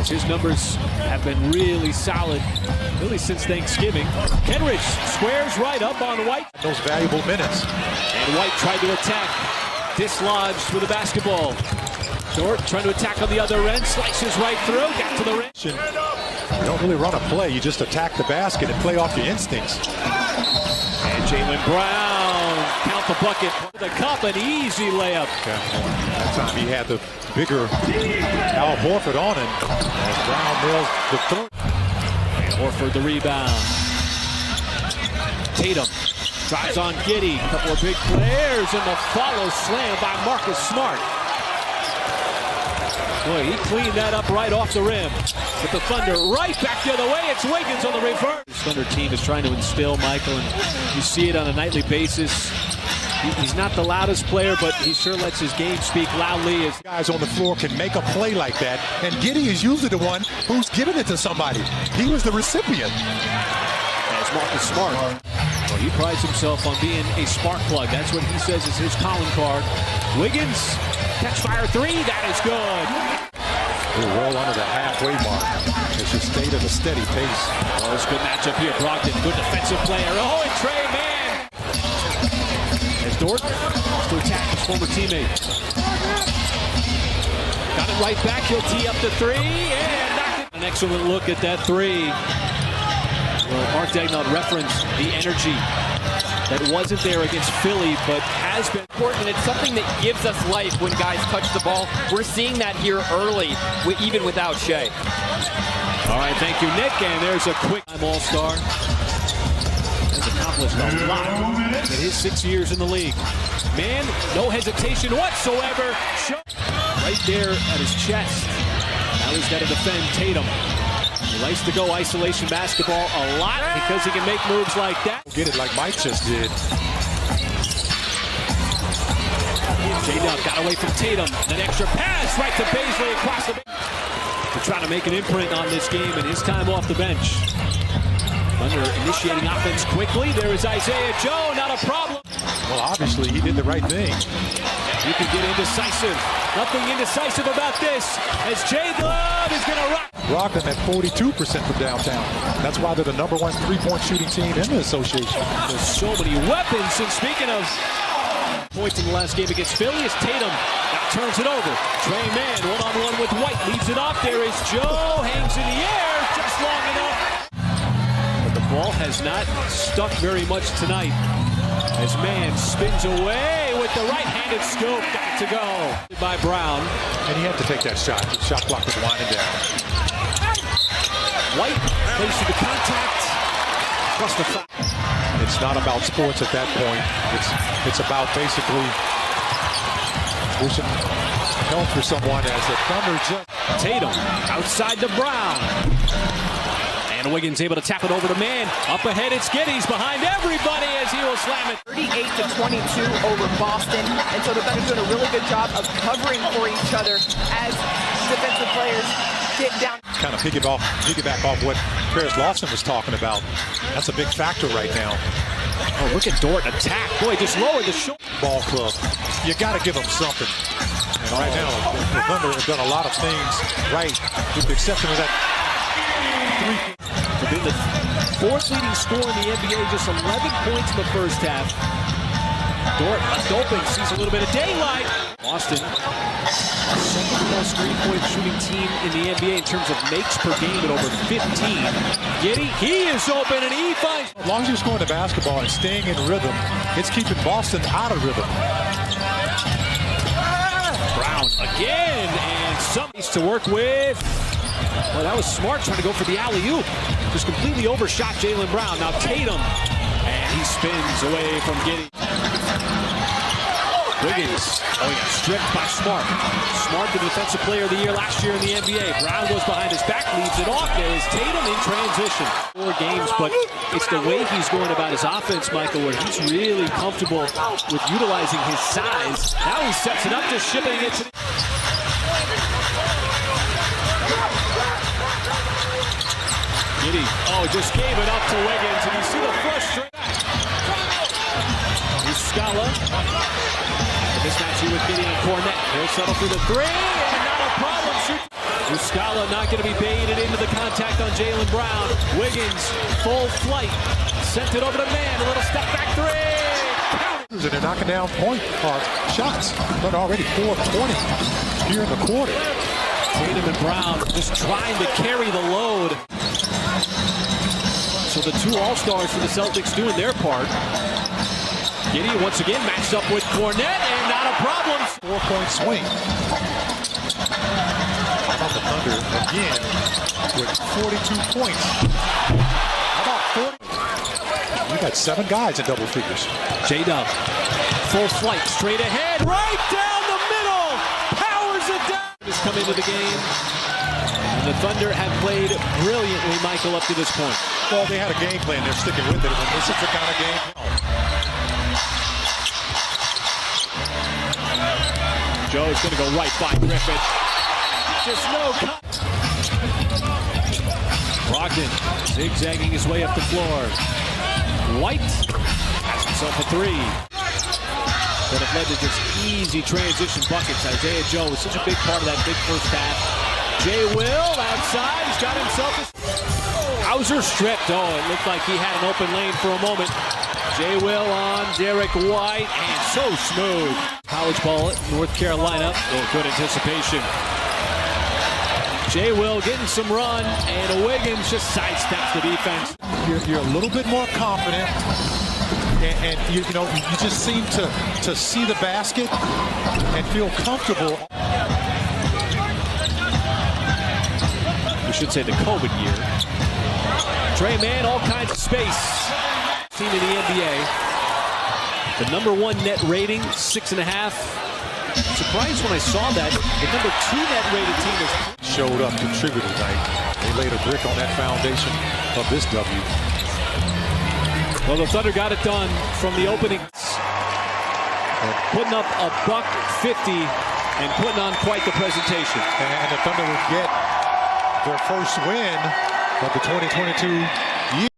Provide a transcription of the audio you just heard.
His numbers have been really solid, really since Thanksgiving. Kenrich squares right up on White. Those valuable minutes. And White tried to attack, dislodged with the basketball. Dort trying to attack on the other end, slices right through, got to the rim. You don't really run a play, you just attack the basket and play off your instincts. And Jaylen Brown, count the bucket. The cup, an easy layup. That time he had the bigger Al Horford on him as Brown nails the third. And Horford the rebound. Tatum drives on Giddey. A couple of big players and the follow slam by Marcus Smart. Boy, he cleaned that up right off the rim. But the Thunder right back the other way. It's Wiggins on the reverse. This Thunder team is trying to instill Michael, and you see it on a nightly basis. He's not the loudest player, but he sure lets his game speak loudly. As guys on the floor can make a play like that, and Giddey is usually the one who's giving it to somebody. He was the recipient. As Marcus Smart, well, he prides himself on being a spark plug. That's what he says is his calling card. Wiggins, catch fire three, that is good. We're well under the halfway mark. It should stay at a steady pace. Oh, it's a good matchup here. Brogdon, good defensive player. Oh, and Trey Mann. As Dort wants to attack his former teammate. Got it right back. He'll tee up the three and knocked it. An excellent look at that three. Well, Mark Daigneault referenced the energy that wasn't there against Philly, but has been important. It's something that gives us life when guys touch the ball. We're seeing that here early, even without Shea. All right, thank you, Nick. And there's a quick time all-star. Has accomplished a lot in his 6 years in the league. Man, no hesitation whatsoever. Right there at his chest. Now he's got to defend Tatum. He likes to go isolation basketball a lot because he can make moves like that. Get it like Mike just did. J-Dub got away from Tatum. An extra pass right to Baisley across the bench. They're trying to make an imprint on this game in his time off the bench. Thunder initiating offense quickly. There is Isaiah Joe, not a problem. Well, obviously he did the right thing. You can get indecisive. Nothing indecisive about this as J-Dub is going to rock. Brogdon at 42% from downtown. That's why they're the #1 three-point shooting team in the association. There's so many weapons, and speaking of points in the last game against Philly, as Tatum now turns it over. Trey Mann one-on-one with White, leaves it off. There is Joe, hangs in the air, just long enough. But the ball has not stuck very much tonight as Mann spins away with the right-handed scoop. Got to go by Brown. And he had to take that shot. The shot clock was winding down. White plays to the contact. Plus the foul. It's not about sports at that point. It's about basically wishing health for someone as the Thunder just... Tatum outside to Brown. And Wiggins able to tap it over to Mann. Up ahead, it's Giddey's behind everybody as he will slam it. 38-22 over Boston. And so the Thunder's doing a really good job of covering for each other as defensive players get down. Kind of piggyback off what Paris Lawson was talking about. That's a big factor right now. Oh, look at Dort attack. Boy, just lowered the shoulder. Ball club. You got to give them something. And right now, the Thunder have done a lot of things right, with the exception of that three. Been the fourth leading scorer in the NBA, just 11 points in the first half. Dort left open, sees a little bit of daylight. Boston, second best three-point shooting team in the NBA in terms of makes per game at over 15. Giddey, he is open and he finds. As long as you're scoring the basketball and staying in rhythm, it's keeping Boston out of rhythm. Brown again, and somebody's to work with. Well, that was Smart trying to go for the alley-oop. Just completely overshot Jaylen Brown. Now Tatum, and he spins away from Giddey. Wiggins, oh, he got stripped by Smart. Smart, the defensive player of the year last year in the NBA. Brown goes behind his back, leaves it off. There is Tatum in transition. 4 games, but it's the way he's going about his offense, Michael, where he's really comfortable with utilizing his size. Now he sets it up, just shipping it to the... Giddey, oh, just gave it up to Wiggins, and you see the frustration. Here's Scala. The mismatch here with Giddey and Cornette. He'll settle for the three, and not a problem. Shoot. Muscala not going to be baited into the contact on Jaylen Brown. Wiggins, full flight, sent it over to Man. A little step back three. And they're knocking down shots, but already 4 of 20 here in the quarter. Tatum and Brown just trying to carry the load. So the two All-Stars for the Celtics doing their part. Giddey once again matched up with Cornette, and not a problem. 4-point swing. How about the Thunder again with 42 points? How about 40? We got 7 guys in double figures. J-Dub, full flight, straight ahead, right down the middle, powers it down. Has come into the game, and the Thunder have played brilliantly, Michael, up to this point. Well, they had a game plan. They're sticking with it, and this is the kind of game. Joe's going to go right by Griffin. Just no cut. Brogdon zigzagging his way up the floor. White has himself a three. That have led to just easy transition buckets. Isaiah Joe was such a big part of that big first half. Jay Will outside. He's got himself a... Hauser stripped. Oh, it looked like he had an open lane for a moment. Jay Will on Derek White, and so smooth. College ball at North Carolina. Oh, good anticipation. Jay Will getting some run, and Wiggins just sidesteps the defense. You're a little bit more confident, and you just seem to see the basket and feel comfortable. We should say the COVID year. Trey Mann, all kinds of space. Team in the NBA. The #1 net rating, 6.5. Surprised when I saw that. The #2 net rated team is showed up, contributed tonight. They laid a brick on that foundation of this W. Well, the Thunder got it done from the opening. Putting up a $150 and putting on quite the presentation. And the Thunder would get their first win of the 2022 year.